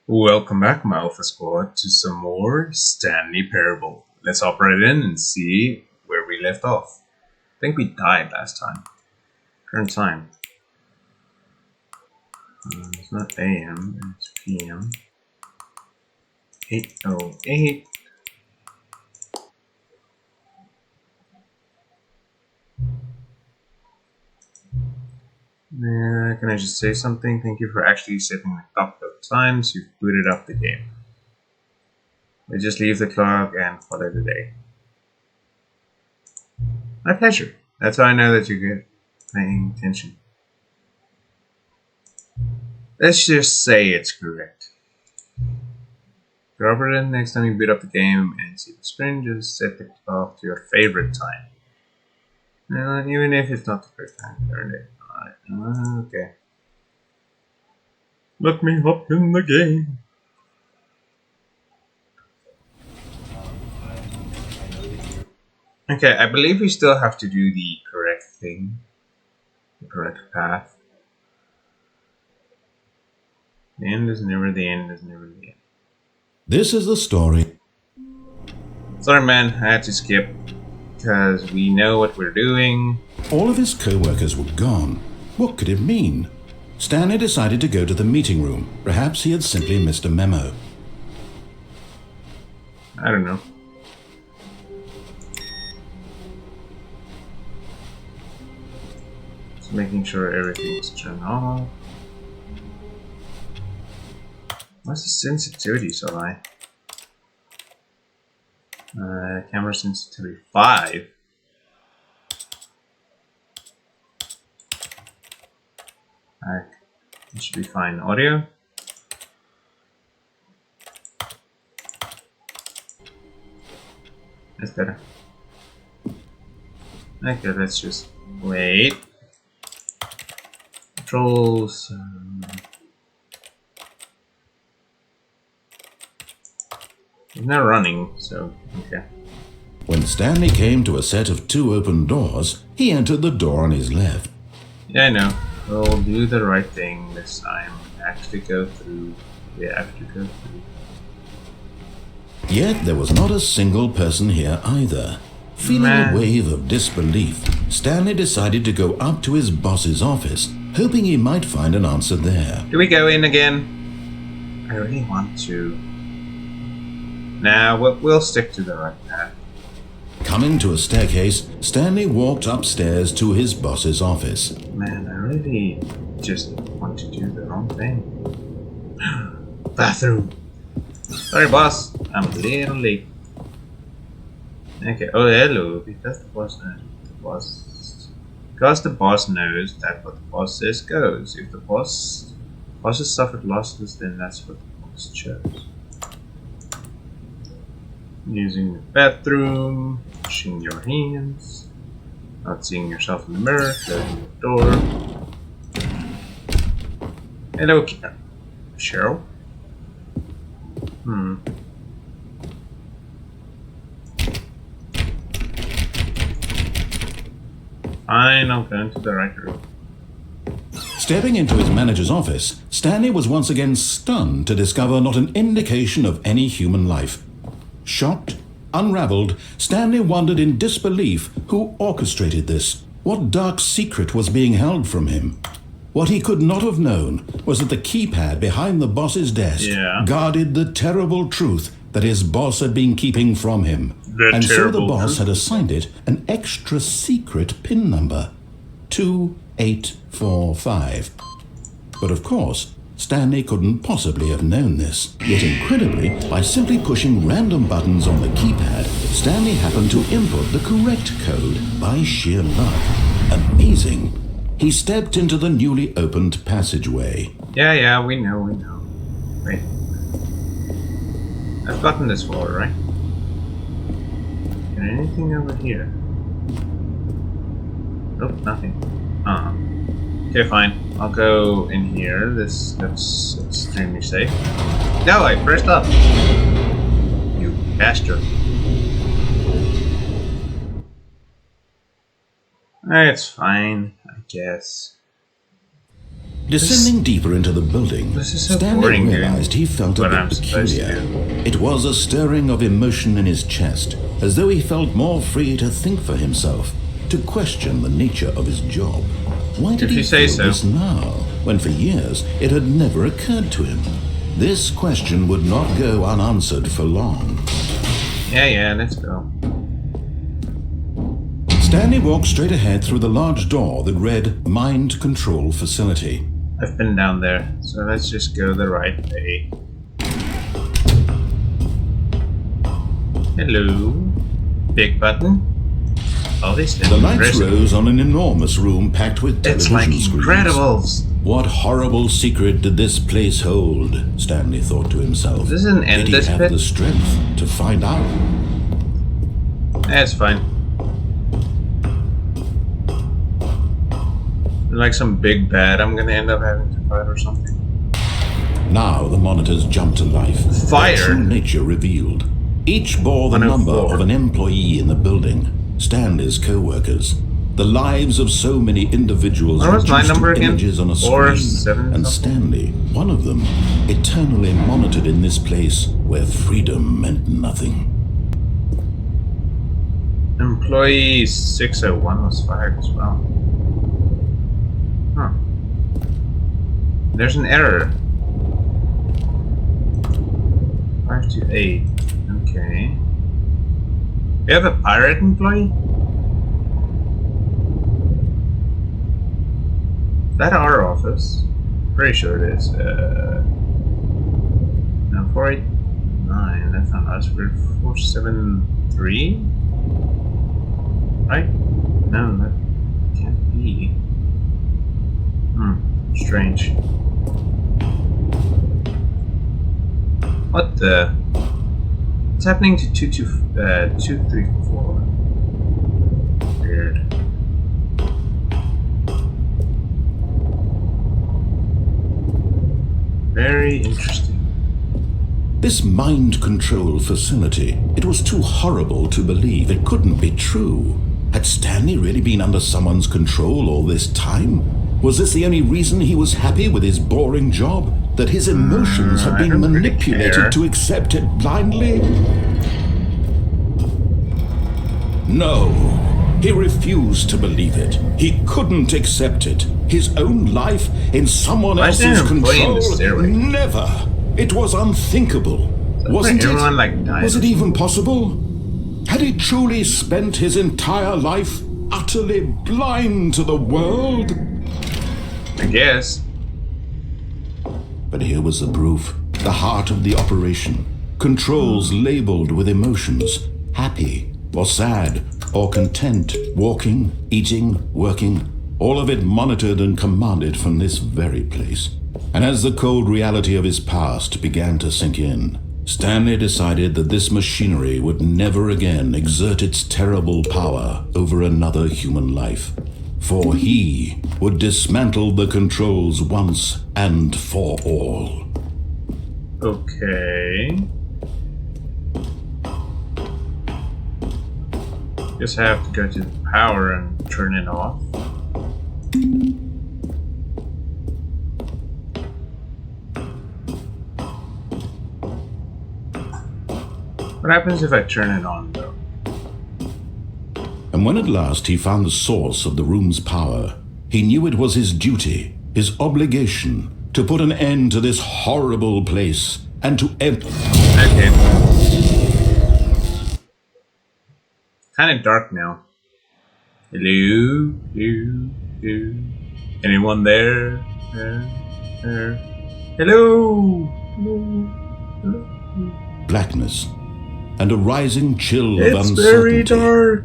Welcome back, my Alpha Squad, to some more Stanley Parable. Let's hop right in and see where we left off. I think we died last time. Current time. It's not AM, it's PM. 8:08. Can I just say something? Thank you for actually setting the clock of times. You've booted up the game. We just leave the clock and follow the day. My pleasure. That's how I know that you're good. Paying attention. Let's just say it's correct. Drop it in next time you boot up the game and see the screen, just set the clock to your favorite time. Even if it's not the first time you learned it. Alright, okay. Let me hop in the game. Okay, I believe we still have to do the correct thing. The correct path. The end is never the end is never the end. This is the story. Sorry man, I had to skip. Because we know what we're doing. All of his co-workers were gone. What could it mean? Stanley decided to go to the meeting room. Perhaps he had simply missed a memo. I don't know. Just making sure everything's turned off. What's the sensitivity so high? Camera sensitivity 5. It should be fine. Audio. That's better. Okay, let's just wait. Controls. It's not running, so okay. When Stanley came to a set of 2 open doors, he entered the door on his left. Yeah, I know. We'll do the right thing this time. Actually go through. Yeah, actually go through. Yet there was not a single person here either. Feeling a wave of disbelief, Stanley decided to go up to his boss's office, hoping he might find an answer there. Do we go in again? I really want to. Nah, we'll stick to the right path. Coming to a staircase, Stanley walked upstairs to his boss's office. Man, I really just want to do the wrong thing. Bathroom. Sorry, boss. I'm a little late. Okay. Oh, hello. Because the boss knows that what the boss says goes. If the boss has suffered losses, then that's what the boss chose. Using the bathroom, washing your hands, not seeing yourself in the mirror, closing the door. Hello, Cheryl. Fine, I'll go into the right room. Stepping into his manager's office, Stanley was once again stunned to discover not an indication of any human life. Shocked, unraveled, Stanley wondered in disbelief who orchestrated this. What dark secret was being held from him? What he could not have known was that the keypad behind the boss's desk guarded the terrible truth that his boss had been keeping from him. And so the boss had assigned it an extra secret PIN number, 2845. But of course, Stanley couldn't possibly have known this. Yet incredibly, by simply pushing random buttons on the keypad, Stanley happened to input the correct code by sheer luck. Amazing. He stepped into the newly opened passageway. Yeah, we know. Wait. I've gotten this far, right? Can anything over here? Nope, nothing. Okay, fine. I'll go in here. This looks extremely safe. No, I pressed up. You bastard. It's fine, I guess. Descending deeper into the building, This is so Stanley boring, realized he felt a what I'm bit supposed to peculiar. It was a stirring of emotion in his chest, as though he felt more free to think for himself, to question the nature of his job. Why did If he you say feel so. this now, when for years it had never occurred to him? This question would not go unanswered for long. Yeah, let's go. Stanley walked straight ahead through the large door that read Mind Control Facility. I've been down there, so let's just go the right way. Hello. Big button. All these The lights rose on an enormous room packed with It's television like screens. Incredibles. What horrible secret did this place hold? Stanley thought to himself. This is an Did he endless have pit? the strength to find out? That's fine. Like some big bad I'm gonna end up having to fight or something. Now the monitors jumped to life. Fired? Their true nature revealed. Each bore the number 104. of an employee in the building. Stanley's co-workers. The lives of so many individuals What was my reduced to number again? images on a 4, screen. 7 And something? Stanley, one of them, eternally monitored in this place where freedom meant nothing. Employee 601 was fired as well. Huh. There's an error. 528. Okay. We have a pirate employee? Is that our office? Pretty sure it is. No, 489. That's not us. We're 473? Right? No, that can't be. Strange. What the? What's happening to 234? Weird. Very interesting. This mind control facility, it was too horrible to believe. It couldn't be true. Had Stanley really been under someone's control all this time? Was this the only reason he was happy with his boring job? That his emotions had I been don't really care. manipulated to accept it blindly? No. He refused to believe it. He couldn't accept it. His own life in someone Why is there else's an employee in the control? stairway? Never. It was unthinkable. Wasn't everyone it? like died? Was it even possible? Had he truly spent his entire life utterly blind to the world? I guess. But here was the proof. The heart of the operation. Controls labeled with emotions. Happy or sad or content. Walking, eating, working. All of it monitored and commanded from this very place. And as the cold reality of his past began to sink in, Stanley decided that this machinery would never again exert its terrible power over another human life. For he would dismantle the controls once and for all. Okay. Guess I have to go to the power and turn it off. What happens if I turn it on, though? And when at last he found the source of the room's power, he knew it was his duty, his obligation, to put an end to this horrible place and to Okay. Kind of dark now. Hello? Hello? Anyone there? Hello? Hello? blackness and a rising chill of It's uncertainty. very dark.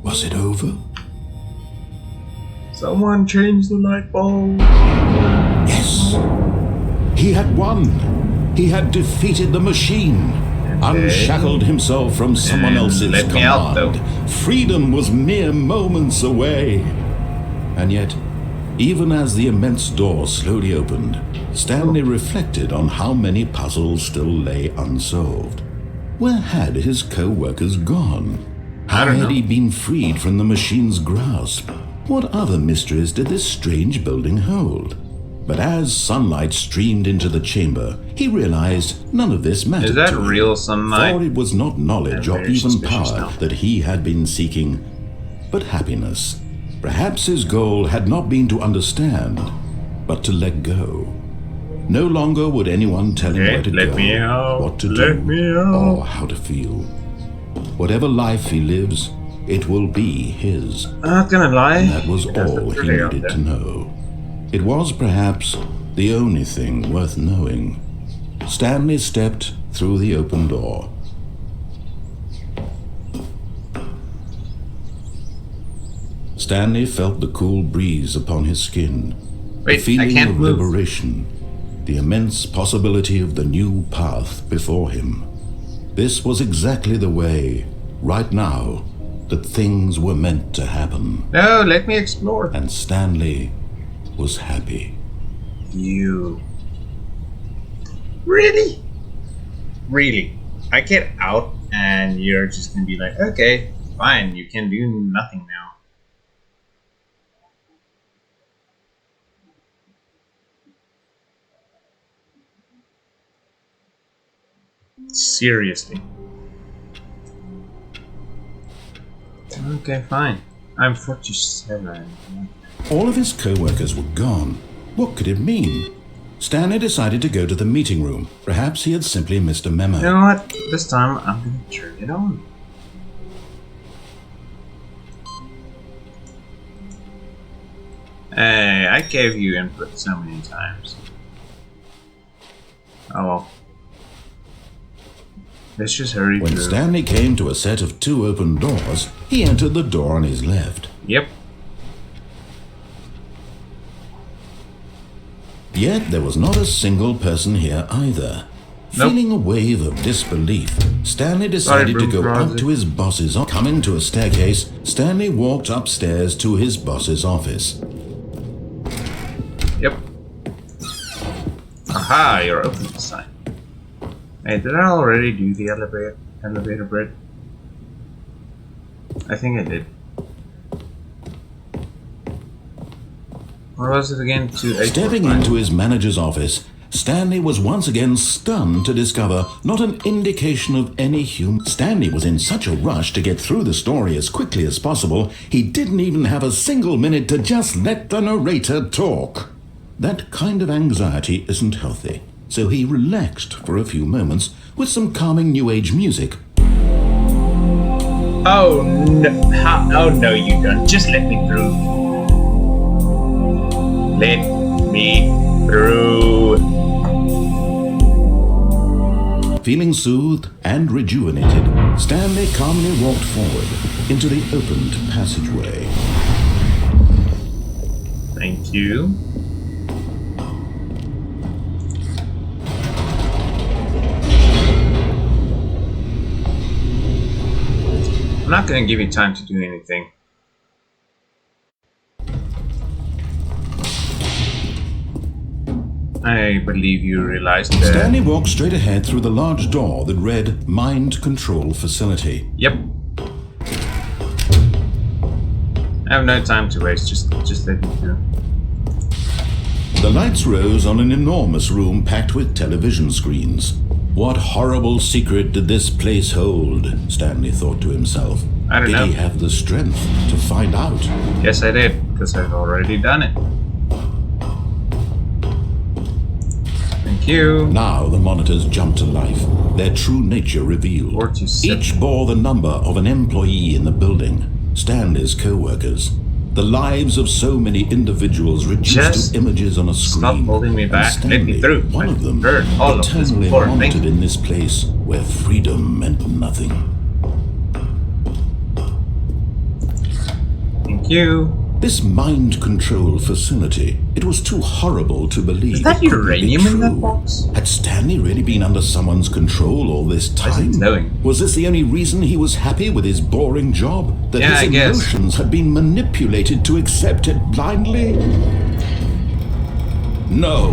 Was it over? Someone change the light bulb. Yes. He had won. He had defeated the machine. Unshackled himself from someone And else's let me out, command. Freedom was mere moments away. And yet, even as the immense door slowly opened, Stanley reflected on how many puzzles still lay unsolved. Where had his co-workers gone? How don't had know. he been freed from the machine's grasp? What other mysteries did this strange building hold? But as sunlight streamed into the chamber, he realized none of this mattered Is that to him, real sunlight? for it was not knowledge I'm or very even suspicious power now. that he had been seeking, but happiness. Perhaps his goal had not been to understand, but to let go. No longer would anyone tell him where to let go, me out. what to Let do, me out. or how to feel. Whatever life he lives, it will be his. I'm not gonna lie. And that was That's all he pretty out needed there. to know. It was perhaps the only thing worth knowing. Stanley stepped through the open door. Stanley felt the cool breeze upon his skin, Wait, the feeling I can't of move. liberation, the immense possibility of the new path before him. This was exactly the way, right now, that things were meant to happen. No, let me explore. And Stanley was happy. You. Really? Really? I get out and you're just gonna be like, okay, fine, you can do nothing now. Seriously. Okay, fine. I'm 47. All of his co-workers were gone. What could it mean? Stanley decided to go to the meeting room. Perhaps he had simply missed a memo. You know what? This time I'm gonna turn it on. Hey, I gave you input so many times. Oh well. Let's just hurry When through. Stanley came to a set of 2 open doors, he entered the door on his left. Yep. Yet there was not a single person here either. Nope. Feeling a wave of disbelief, Stanley decided to broom go closet. up to his boss's office. Coming to a staircase, Stanley walked upstairs to his boss's office. Yep. Aha, you're open this time. Hey, did I already do the elevator bridge? I think I did. What was it again? Stepping into his manager's office, Stanley was once again stunned to discover not an indication of any human. Stanley was in such a rush to get through the story as quickly as possible, he didn't even have a single minute to just let the narrator talk. That kind of anxiety isn't healthy, so he relaxed for a few moments with some calming New Age music. Oh no! Oh no, you don't. Just let me through. Let me through. Feeling soothed and rejuvenated, Stanley calmly walked forward into the opened passageway. Thank you. I'm not going to give you time to do anything. I believe you realized that. Stanley walked straight ahead through the large door that read Mind Control Facility. Yep. I have no time to waste. Just let me through. The lights rose on an enormous room packed with television screens. What horrible secret did this place hold? Stanley thought to himself. I don't know. Did he have the strength to find out? Yes, I did, because I've already done it. Thank you. Now the monitors jumped to life, their true nature revealed. 47. Each bore the number of an employee in the building, Stanley's co-workers. The lives of so many individuals reduced Just to images on a screen. stop holding me and back. Let me Stanley, through. one of them, I've heard all of this eternally before. monitored Thank you. in this place where freedom meant nothing. Thank you. This mind control facility, it was too horrible to believe. Is that it couldn't be uranium in that true. box? Had Stanley really been under someone's control all this Why is time? it glowing? Was this the only reason he was happy with his boring job? That Yeah, his I guess. emotions had been manipulated to accept it blindly? No.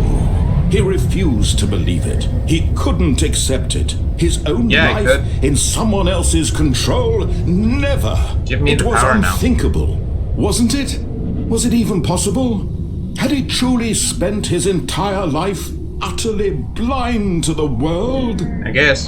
He refused to believe it. He couldn't accept it. His own Yeah, I life could. in someone else's control? Never. Give me it the was power now. unthinkable, wasn't it? Was it even possible? Had he truly spent his entire life utterly blind to the world? I guess.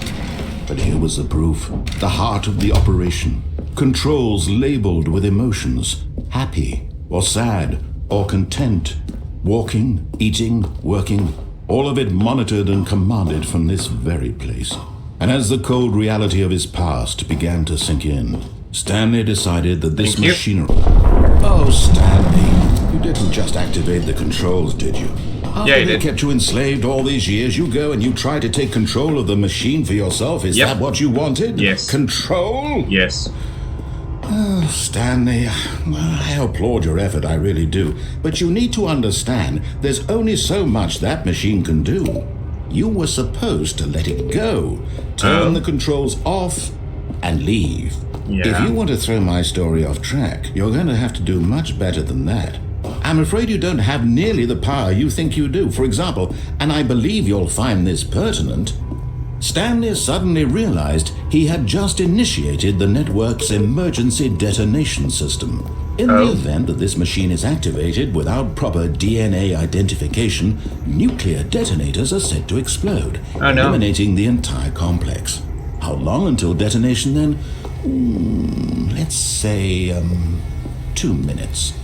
But here was the proof. The heart of the operation. Controls labeled with emotions. Happy, or sad, or content. Walking, eating, working. All of it monitored and commanded from this very place. And as the cold reality of his past began to sink in, Stanley decided that this machinery... Oh, Stanley, you didn't just activate the controls, did you? After they kept you enslaved all these years, you go and you try to take control of the machine for yourself. Is that what you wanted? Yes. Control? Yes. Oh, Stanley, I applaud your effort, I really do. But you need to understand, there's only so much that machine can do. You were supposed to let it go, turn the controls off, and leave. Yeah. If you want to throw my story off track, you're going to have to do much better than that. I'm afraid you don't have nearly the power you think you do. For example, and I believe you'll find this pertinent, Stanley suddenly realized he had just initiated the network's emergency detonation system. In the event that this machine is activated without proper DNA identification, nuclear detonators are said to explode, eliminating the entire complex. How long until detonation then? Let's say, 2 minutes.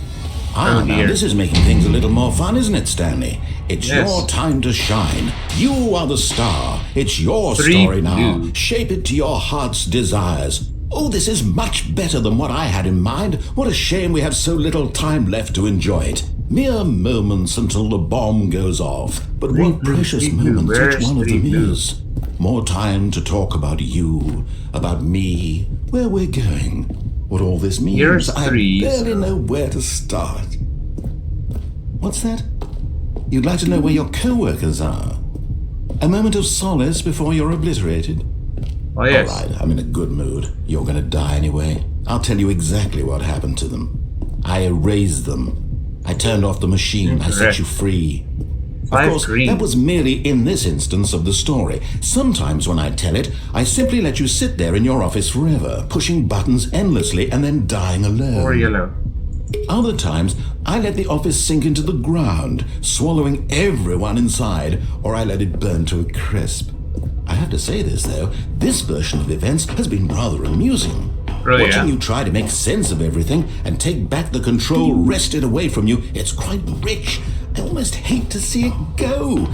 Now this is making things a little more fun, isn't it, Stanley? It's your time to shine. You are the star. It's your story now. Shape it to your heart's desires. Oh, this is much better than what I had in mind. What a shame we have so little time left to enjoy it. Mere moments until the bomb goes off. But what precious moments each one of them is. More time to talk about you, about me, where we're going, what all this means. I barely know where to start. What's that? You'd like to know where your co-workers are? A moment of solace before you're obliterated? Oh, yes. All right, I'm in a good mood. You're going to die anyway. I'll tell you exactly what happened to them. I erased them. I turned off the machine. I set you free. Of course, that was merely in this instance of the story. Sometimes when I tell it, I simply let you sit there in your office forever, pushing buttons endlessly and then dying alone. Or yellow. Other times, I let the office sink into the ground, swallowing everyone inside, or I let it burn to a crisp. I have to say this, though, this version of events has been rather amusing. Really, Watching you try to make sense of everything and take back the control wrested away from you, it's quite rich. I almost hate to see it go.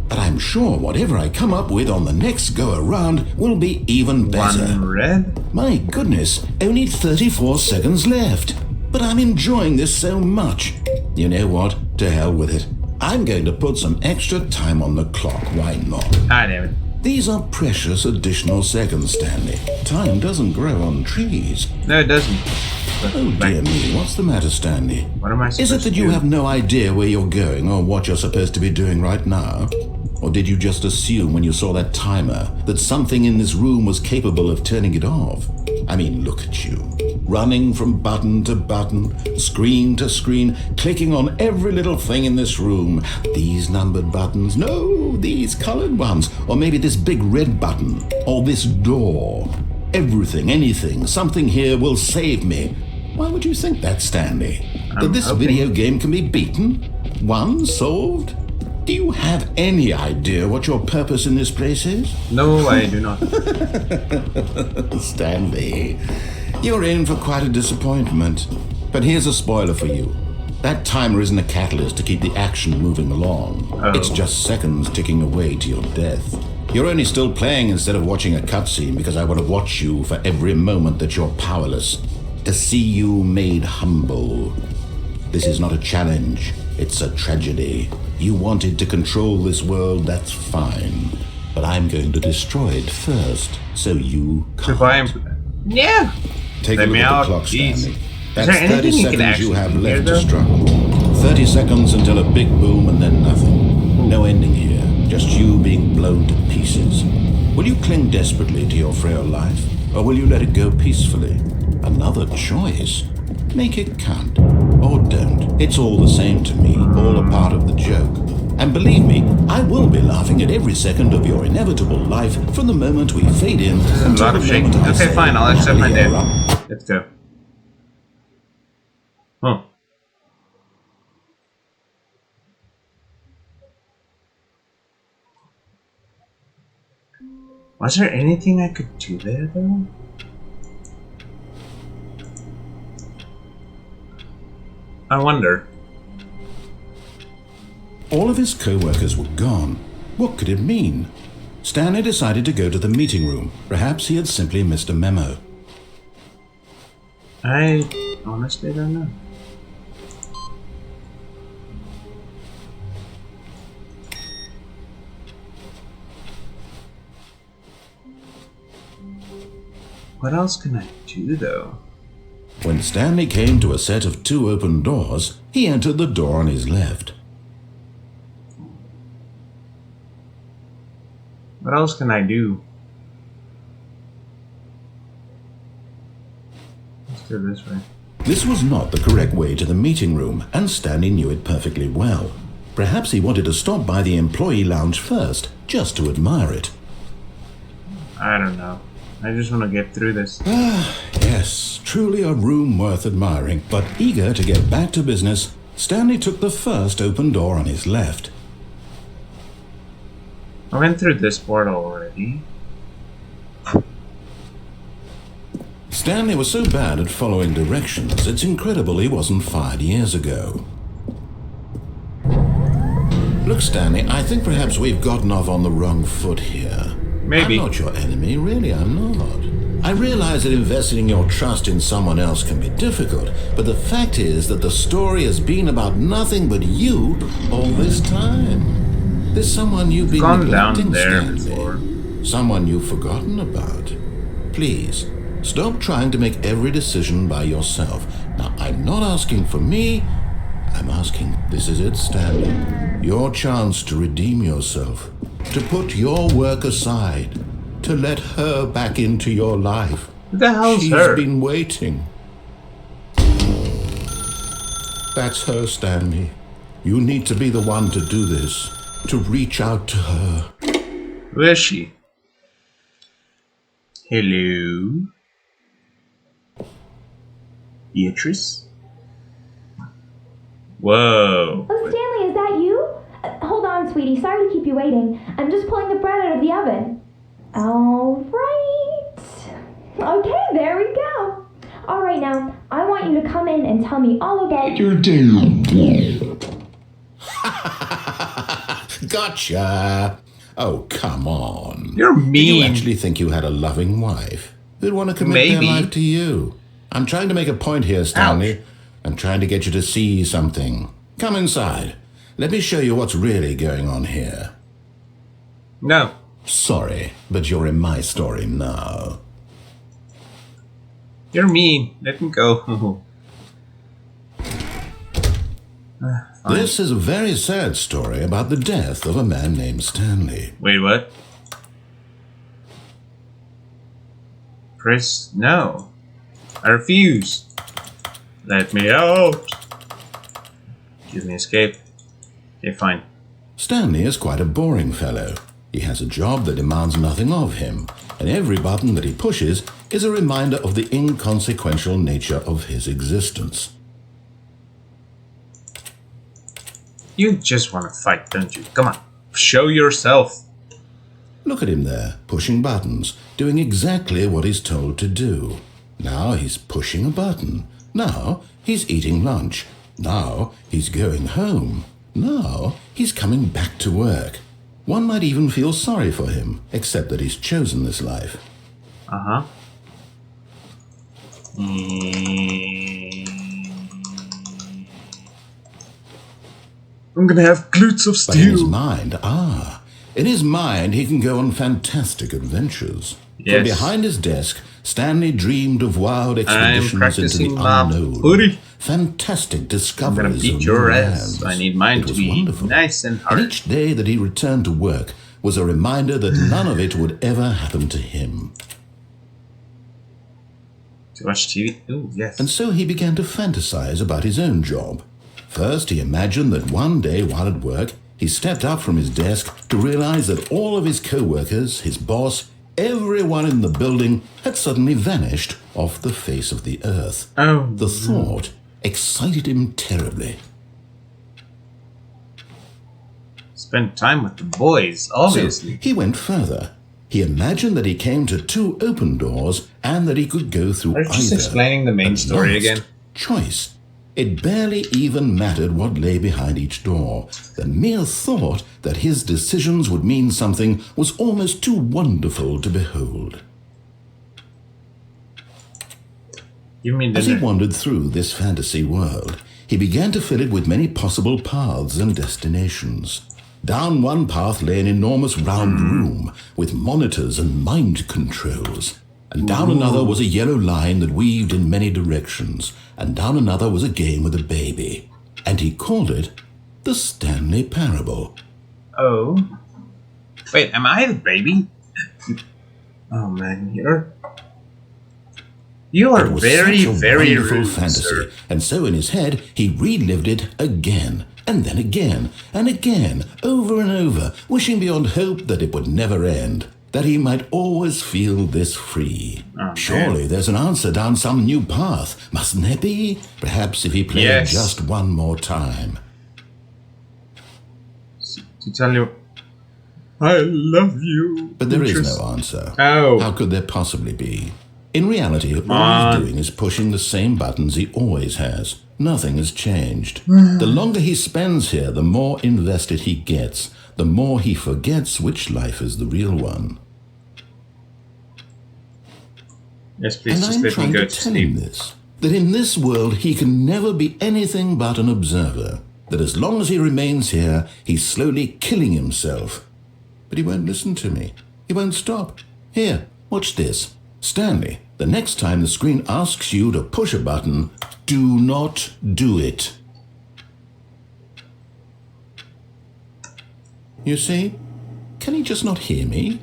But I'm sure whatever I come up with on the next go-around will be even better. One red? My goodness, only 34 seconds left. But I'm enjoying this so much. You know what? To hell with it. I'm going to put some extra time on the clock. Why not? Ah, damn it. These are precious additional seconds, Stanley. Time doesn't grow on trees. No, it doesn't. Oh, dear me. What's the matter, Stanley? What am I supposed to do? Is it that you have no idea where you're going or what you're supposed to be doing right now? Or did you just assume when you saw that timer that something in this room was capable of turning it off? I mean, look at you. Running from button to button, screen to screen, clicking on every little thing in this room. These numbered buttons, no, these colored ones. Or maybe this big red button, or this door. Everything, anything, something here will save me. Why would you think that, Stanley? That this video game can be beaten? Won? Solved? Do you have any idea what your purpose in this place is? No, I do not. Stanley, you're in for quite a disappointment. But here's a spoiler for you. That timer isn't a catalyst to keep the action moving along. It's just seconds ticking away to your death. You're only still playing instead of watching a cutscene because I want to watch you for every moment that you're powerless. To see you made humble. This is not a challenge. It's a tragedy. You wanted to control this world, that's fine. But I'm going to destroy it first, so you can't. Yeah. Take a look at the clock, Stanley. That's 30 you seconds you have left to struggle. 30 seconds until a big boom and then nothing. No ending here, just you being blown to pieces. Will you cling desperately to your frail life, or will you let it go peacefully? Another choice. Make it count. Or don't. It's all the same to me, all a part of the joke. And believe me, I will be laughing at every second of your inevitable life from the moment we fade in until the moment I say, okay, fine, I'll accept my death. Let's go. Huh. Was there anything I could do there, though? I wonder. All of his co-workers were gone. What could it mean? Stanley decided to go to the meeting room. Perhaps he had simply missed a memo. I honestly don't know. What else can I do, though? When Stanley came to a set of 2 open doors, he entered the door on his left. What else can I do? Let's go this way. This was not the correct way to the meeting room, and Stanley knew it perfectly well. Perhaps he wanted to stop by the employee lounge first, just to admire it. I don't know. I just want to get through this. Yes, truly a room worth admiring, but eager to get back to business, Stanley took the first open door on his left. I went through this portal already. Stanley was so bad at following directions, it's incredible he wasn't fired years ago. Look, Stanley, I think perhaps we've gotten off on the wrong foot here. Maybe. I'm not your enemy, really, I'm not. I realize that investing your trust in someone else can be difficult, but the fact is that the story has been about nothing but you all this time. There's someone you've been Gone neglecting, down there Stanley. before. Someone you've forgotten about. Please, stop trying to make every decision by yourself. Now, I'm not asking for me, I'm asking, this is it, Stanley. Your chance to redeem yourself. To put your work aside, to let her back into your life. Who the hell's She's her? been waiting. That's her, Stanley. You need to be the one to do this, to reach out to her. Who is she? Hello? Beatrice? Whoa. Oh, Stanley, is that you? Hold on, sweetie. Sorry to keep you waiting. I'm just pulling the bread out of the oven. All right. Okay, there we go. All right, now, I want you to come in and tell me all about your day. Gotcha. Oh, come on. You're Did mean. you actually think you had a loving wife who'd want to commit Maybe. their life to you? I'm trying to make a point here, Stanley. Ouch. I'm trying to get you to see something. Come inside. Let me show you what's really going on here. No. Sorry, but you're in my story now. You're mean. Let me go. This is a very sad story about the death of a man named Stanley. Wait, what? Press no. I refuse. Let me out. Give me escape. Okay, fine. Stanley is quite a boring fellow. He has a job that demands nothing of him, and every button that he pushes is a reminder of the inconsequential nature of his existence. You just want to fight, don't you? Come on. Show yourself. Look at him there, pushing buttons, doing exactly what he's told to do. Now he's pushing a button. Now he's eating lunch. Now he's going home. Now he's coming back to work. One might even feel sorry for him, except that he's chosen this life. Uh-huh. I'm gonna have glutes of But in his steel. mind, in his mind he can go on fantastic adventures. From Yes. behind his desk, Stanley dreamed of wild expeditions into practicing the my unknown. footy. Fantastic I'm gonna discoveries beat of your new ass. lands. I need mine It to was be wonderful. nice and And hard. each day that he returned to work was a reminder that none of it would ever happen to him. To watch TV? Ooh, yes. And so he began to fantasize about his own job. First, he imagined that one day while at work, he stepped up from his desk to realize that all of his co-workers, his boss, everyone in the building had suddenly vanished off the face of the earth. Oh, The thought excited him terribly. spend time with the boys, So obviously. he went further. He imagined that he came to 2 open doors and that he could go through They're just either. explaining the main At story last, again. Choice. It barely even mattered what lay behind each door. The mere thought that his decisions would mean something was almost too wonderful to behold. Give me As he dinner. wandered through this fantasy world, he began to fill it with many possible paths and destinations. Down one path lay an enormous round room with monitors and mind controls. And down another was a yellow line that weaved in many directions. And down another was a game with a baby. And he called it the Stanley Parable. Oh. Wait, am I the baby? Oh man, you are It was very, such a very wonderful rude, fantasy, sir. and so in his head he relived it again, and then again, and again, over and over, wishing beyond hope that it would never end, that he might always feel this free. Oh, Surely there's an answer down some new path, mustn't there be? Perhaps if he played Yes. just one more time. To tell you, I love you. But there is no answer. Oh. How could there possibly be? In reality, all on. he's doing is pushing the same buttons he always has. Nothing has changed. The longer he spends here, the more invested he gets, the more he forgets which life is the real one. Yes, please And just I'm let me trying go to to tell him sleep. this, that in this world he can never be anything but an observer, that as long as he remains here, he's slowly killing himself. But he won't listen to me. He won't stop. Here, watch this. Stanley, the next time the screen asks you to push a button, do not do it. You see? Can he just not hear me?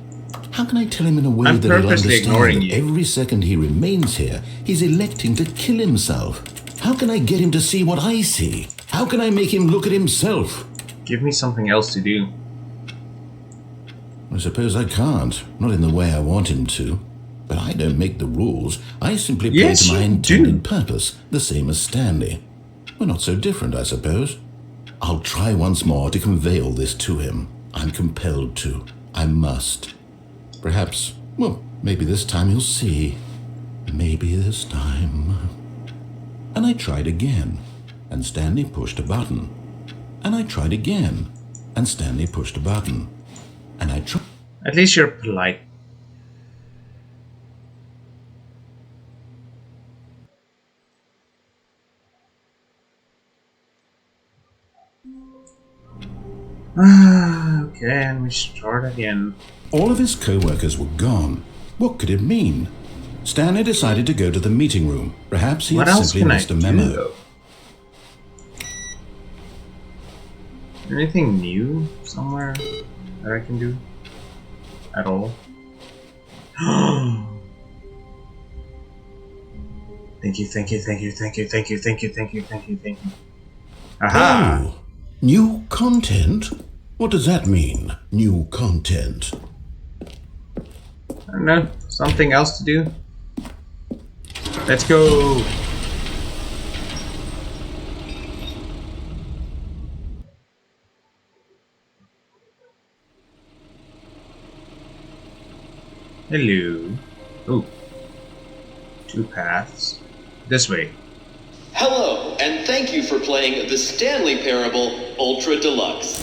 How can I tell him in a way I'm that he'll purposely understand ignoring that you. every second he remains here, he's electing to kill himself? How can I get him to see what I see? How can I make him look at himself? Give me something else to do. I suppose I can't, not in the way I want him to. But I don't make the rules. I simply play Yes, to my you intended do. purpose, the same as Stanley. We're not so different, I suppose. I'll try once more to convey all this to him. I'm compelled to. I must. Perhaps, well, maybe this time he'll see. Maybe this time. And I tried again, and Stanley pushed a button. And I tried again, and Stanley pushed a button. And I tried. At least you're polite. Okay, and we start again. All of his co-workers were gone. What could it mean? Stanley decided to go to the meeting room. Perhaps he What had else simply can I missed a do, memo. though? Anything new somewhere that I can do? At all? Thank you, thank you, thank you, thank you, thank you, thank you, thank you, thank you, thank you. Aha! Oh, new content? What does that mean, new content? I don't know, something else to do? Let's go! Hello. Oh. 2 paths. This way. Hello, and thank you for playing the Stanley Parable Ultra Deluxe.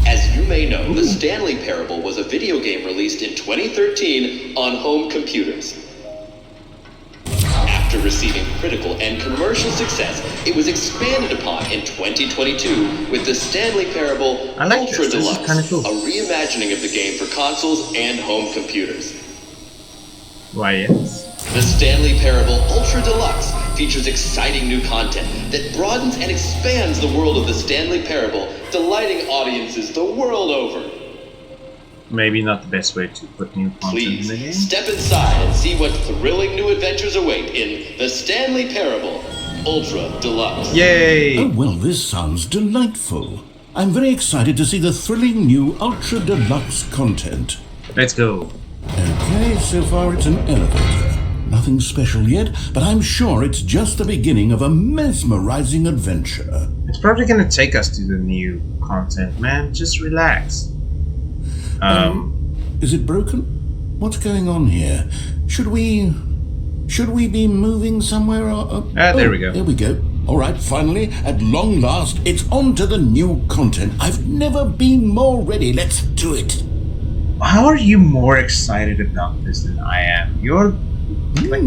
As you may know, the Stanley Parable was a video game released in 2013 on home computers. After receiving critical and commercial success, it was expanded upon in 2022 with the Stanley Parable I like Ultra this. This is Deluxe, kinda cool. a reimagining of the game for consoles and home computers. Why, yes. The Stanley Parable Ultra Deluxe features exciting new content that broadens and expands the world of the Stanley Parable, delighting audiences the world over. Maybe not the best way to put new content in the game. Please, step inside and see what thrilling new adventures await in the Stanley Parable Ultra Deluxe. Yay! Oh, well, this sounds delightful. I'm very excited to see the thrilling new Ultra Deluxe content. Let's go. Okay, so far it's an elevator. Nothing special yet, but I'm sure it's just the beginning of a mesmerizing adventure. It's probably gonna take us to the new content, man. Just relax. Is it broken? What's going on here? Should we be moving somewhere? There we go. There we go. All right, finally, at long last, it's on to the new content. I've never been more ready. Let's do it. How are you more excited about this than I am? You're like,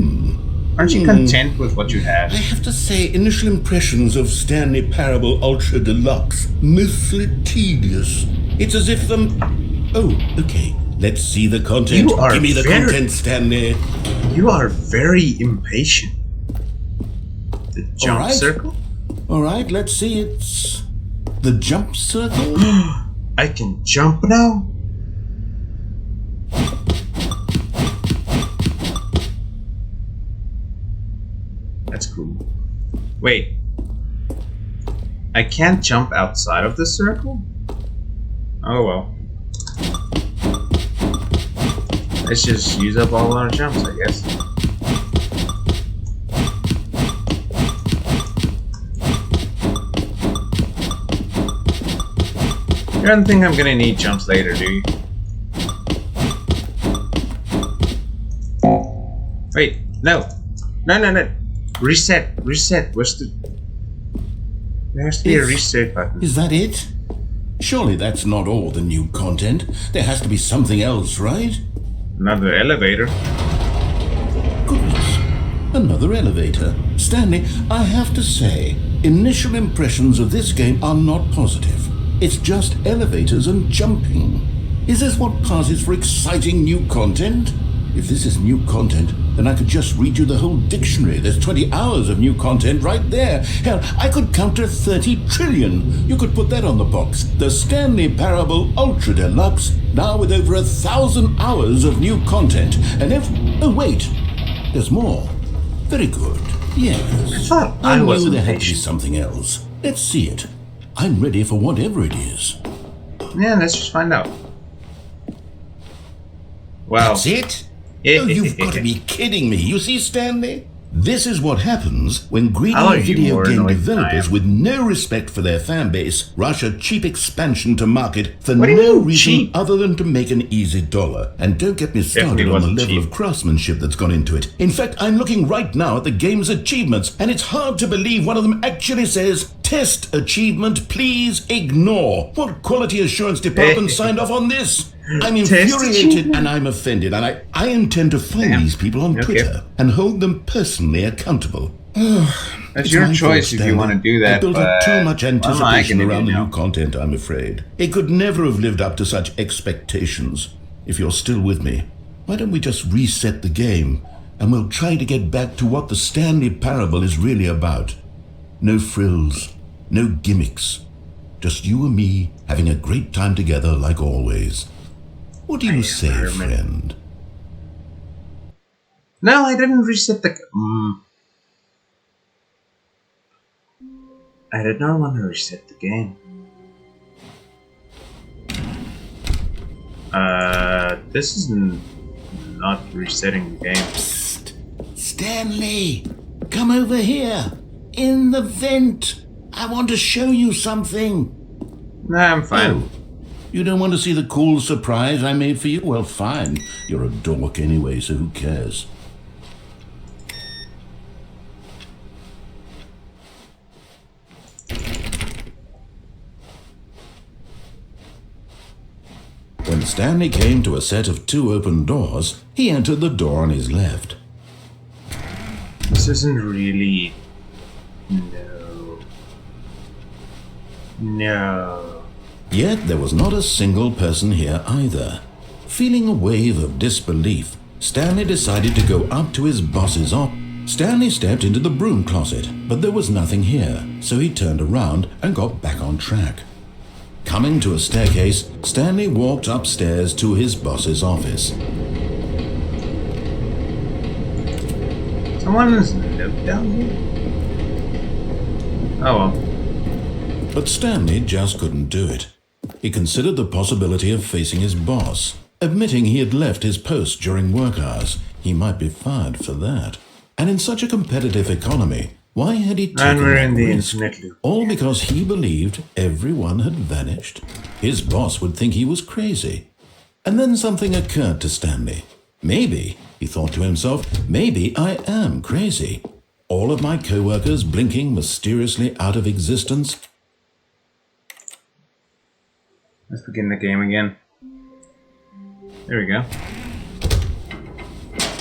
aren't you content with what you have? I have to say, initial impressions of Stanley Parable Ultra Deluxe, mostly tedious. It's as if Oh, okay. Let's see the content. Give me the content, Stanley. You are very impatient. The jump circle? All right, let's see. It's the jump circle. I can jump now? That's cool. Wait. I can't jump outside of the circle? Oh well. Let's just use up all our jumps, I guess. You don't think I'm gonna need jumps later, do you? Wait, no. No. Reset. Where's the... There has to be a reset button. Is that it? Surely that's not all the new content. There has to be something else, right? Another elevator. Goodness. Another elevator. Stanley, I have to say, initial impressions of this game are not positive. It's just elevators and jumping. Is this what passes for exciting new content? If this is new content, then I could just read you the whole dictionary. There's 20 hours of new content right there. Hell, I could count to 30 trillion. You could put that on the box. The Stanley Parable Ultra Deluxe, now with over 1,000 hours of new content. And if... Oh, wait. There's more. Very good. Yes. I knew there had to be something else. Let's see it. I'm ready for whatever it is. Yeah, let's just find out. Wow. That's it? Oh, you've got to be kidding me. You see, Stanley? This is what happens when greedy video game developers with no respect for their fan base rush a cheap expansion to market for no reason other than to make an easy dollar. And don't get me started on the level of craftsmanship that's gone into it. In fact, I'm looking right now at the game's achievements, and it's hard to believe one of them actually says, "Test achievement, please ignore." What quality assurance department signed off on this? I'm infuriated and I'm offended, and I intend to find these people on Twitter and hold them personally accountable. That's your choice if you want to do that. I built up too much anticipation around the new content, I'm afraid. It could never have lived up to such expectations. If you're still with me, why don't we just reset the game and we'll try to get back to what the Stanley Parable is really about. No frills, no gimmicks. Just you and me having a great time together like always. What do you say, friend? No, I didn't reset the... I did not want to reset the game. This is not resetting the game. Psst. Stanley, come over here. In the vent. I want to show you something. Nah, I'm fine. Oh. You don't want to see the cool surprise I made for you? Well, fine. You're a dork anyway, so who cares? When Stanley came to a set of 2 open doors, he entered the door on his left. This isn't really... No. Yet there was not a single person here either. Feeling a wave of disbelief, Stanley decided to go up to his boss's office. Stanley stepped into the broom closet, but there was nothing here, so he turned around and got back on track. Coming to a staircase, Stanley walked upstairs to his boss's office. Someone has lived down here? Oh well. But Stanley just couldn't do it. He considered the possibility of facing his boss. Admitting he had left his post during work hours, he might be fired for that. And in such a competitive economy, why had he taken that risk? All because he believed everyone had vanished? His boss would think he was crazy. And then something occurred to Stanley. Maybe, he thought to himself, maybe I am crazy. All of my co-workers blinking mysteriously out of existence. Let's begin the game again. There we go.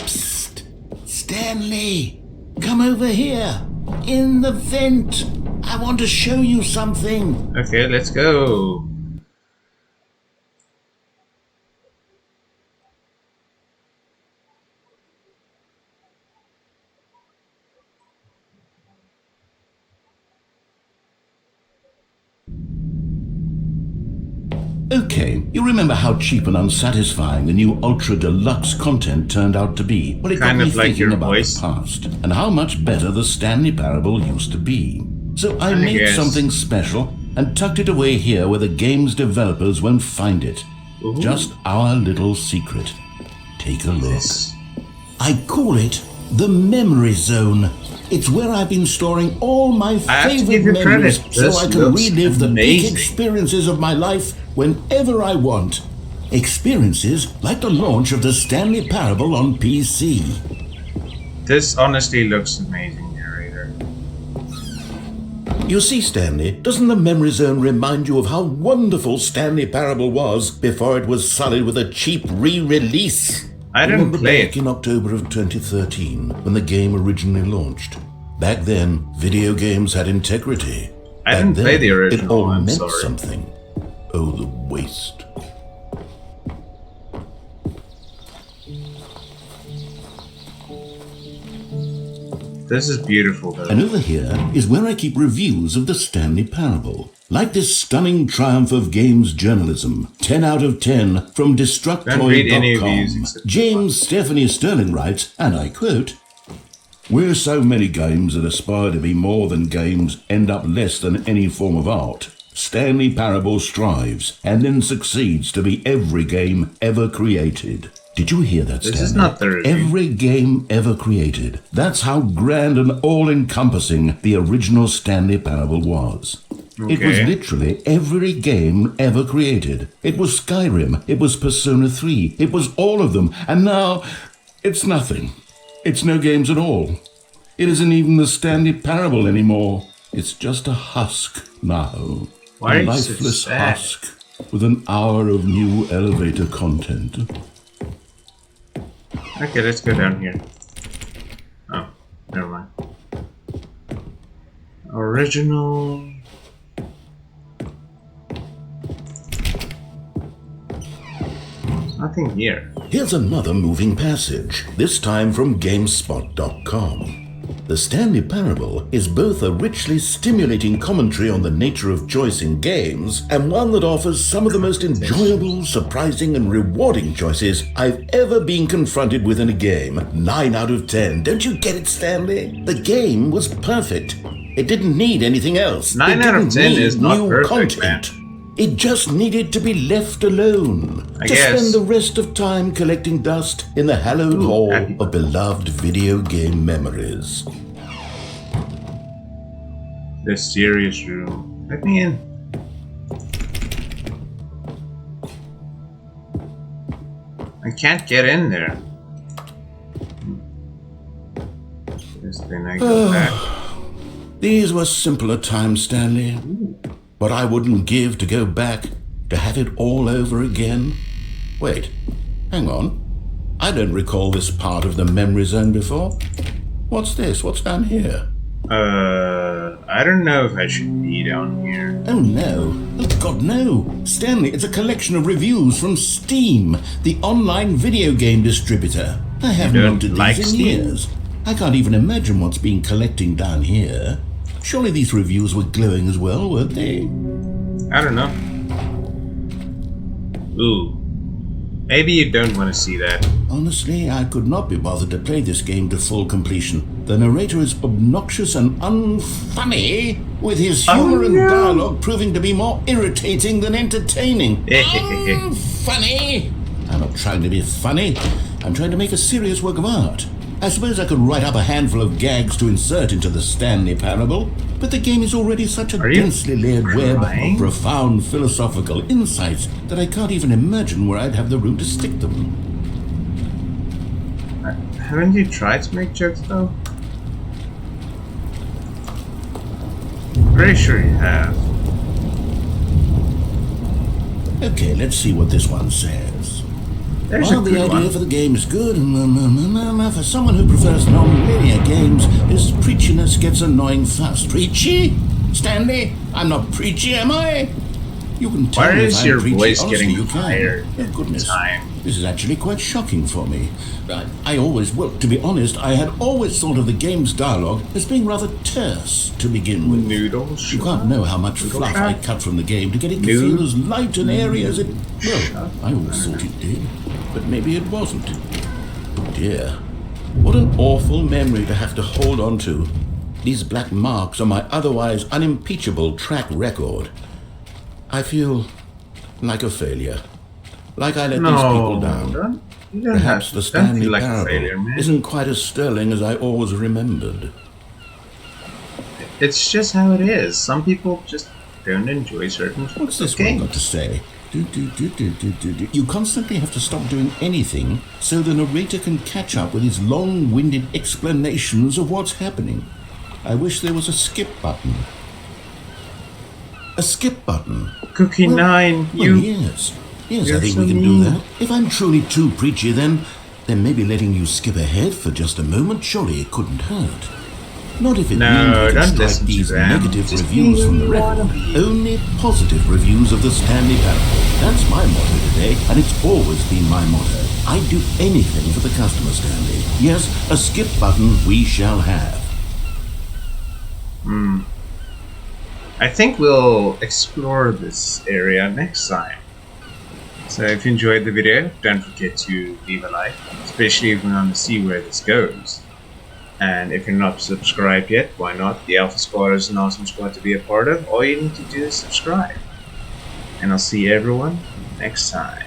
Psst! Stanley! Come over here! In the vent! I want to show you something! Okay, let's go. Okay, you remember how cheap and unsatisfying the new Ultra Deluxe content turned out to be? Well, it got Kind me of like thinking your about voice. the past and how much better the Stanley Parable used to be. So I made guess. something special and tucked it away here where the game's developers won't find it. Ooh. Just our little secret. Take a look. This. I call it the Memory Zone. It's where I've been storing all my have to give favorite you memories credit. so This I can looks relive the peak amazing. experiences of my life whenever I want. Experiences like the launch of the Stanley Parable on PC. This honestly looks amazing, narrator. You see, Stanley, doesn't the Memory Zone remind you of how wonderful Stanley Parable was before it was sullied with a cheap re-release? I didn't Remember play back it. in October of 2013 when the game originally launched. Back then, video games had integrity. I Back didn't play then, the original, It all I'm meant sorry. something. Oh, the waste. This is beautiful, though. And over here is where I keep reviews of the Stanley Parable. Like this stunning triumph of games journalism, 10 out of 10 from Don't read any reviews Destructoid.com. except James Stephanie Sterling writes, and I quote, "Where so many games that aspire to be more than games end up less than any form of art, Stanley Parable strives and then succeeds to be every game ever created." Did you hear that, Stanley? This is not the review. Every game ever created. That's how grand and all-encompassing the original Stanley Parable was. It was Okay. literally every game ever created. It was Skyrim, it was Persona 3, it was all of them, and now it's nothing. It's no games at all. It isn't even the Stanley Parable anymore. It's just a husk now. Why are A you so lifeless sad? husk with an hour of new elevator content. Okay, let's go down here. Oh, never mind. Original. There's nothing here. Here's another moving passage, this time from GameSpot.com. The Stanley Parable is both a richly stimulating commentary on the nature of choice in games and one that offers some of the most enjoyable, surprising, and rewarding choices I've ever been confronted with in a game. 9 out of 10. Don't you get it, Stanley? The game was perfect. It didn't need anything else. 9 It out of didn't 10 need is not new perfect, content. It just needed to be left alone. I to guess. spend the rest of time collecting dust in the hallowed hall happy. of beloved video game memories. The serious room. Let me in. I can't get in there. Yes, then I go back. These were simpler times, Stanley. What I wouldn't give to go back, to have it all over again. Wait, hang on. I don't recall this part of the memory zone before. What's this? What's down here? I don't know if I should be down here. Oh no. Oh God, no. Stanley, it's a collection of reviews from Steam, the online video game distributor. I haven't don't looked at like these in Steam? years. I can't even imagine what's been collecting down here. Surely these reviews were glowing as well, weren't they? I don't know. Ooh. Maybe you don't want to see that. Honestly, I could not be bothered to play this game to full completion. The narrator is obnoxious and unfunny, with his humor and dialogue proving to be more irritating than entertaining. Unfunny! I'm not trying to be funny. I'm trying to make a serious work of art. I suppose I could write up a handful of gags to insert into the Stanley Parable. but the game is already such a Are you densely layered web crying? of profound philosophical insights that I can't even imagine where I'd have the room to stick them. Haven't you tried to make jokes though? Pretty sure you have. Okay, let's see what this one says. There's While a the good idea one. for the game is good, for someone who prefers non-linear games, this preachiness gets annoying fast. Preachy? Stanley? I'm not preachy, am I? You can tell Why me if is I'm your preachy. voice Honestly, getting you can. higher Oh, goodness. time? This is actually quite shocking for me. I always, well, to be honest, I had always thought of the game's dialogue as being rather terse to begin with. Noodles. You can't know how much Noodle fluff shot? I cut from the game to get it to Noodle- feel as light and airy as it... Well, Shut I always thought it did, but maybe it wasn't. Oh dear. What an awful memory to have to hold on to. These black marks on my otherwise unimpeachable track record. I feel like a failure. Like I let these people down. You don't Perhaps have the to. Don't Stanley feel like a parable failure, man. isn't quite as sterling as I always remembered. It's just how it is. Some people just don't enjoy certain What's this one games. got to say? You constantly have to stop doing anything so the narrator can catch up with his long-winded explanations of what's happening. I wish there was a skip button. A skip button? Cookie Well, 9, Well, you. yes. Yes, I you're think so we can mean. do that. If I'm truly too preachy, then maybe letting you skip ahead for just a moment, surely it couldn't hurt. Not if it No, means we can don't strike listen to these them. negative Just reviews be from the who you wanna record. be. Only positive reviews of the Stanley Parable. That's my motto today, and it's always been my motto. I'd do anything for the customer, Stanley. Yes, a skip button we shall have. I think we'll explore this area next time. So if you enjoyed the video, don't forget to leave a like, especially if you want to see where this goes. And if you're not subscribed yet, why not? The Alpha Squad is an awesome squad to be a part of. All you need to do is subscribe. And I'll see everyone next time.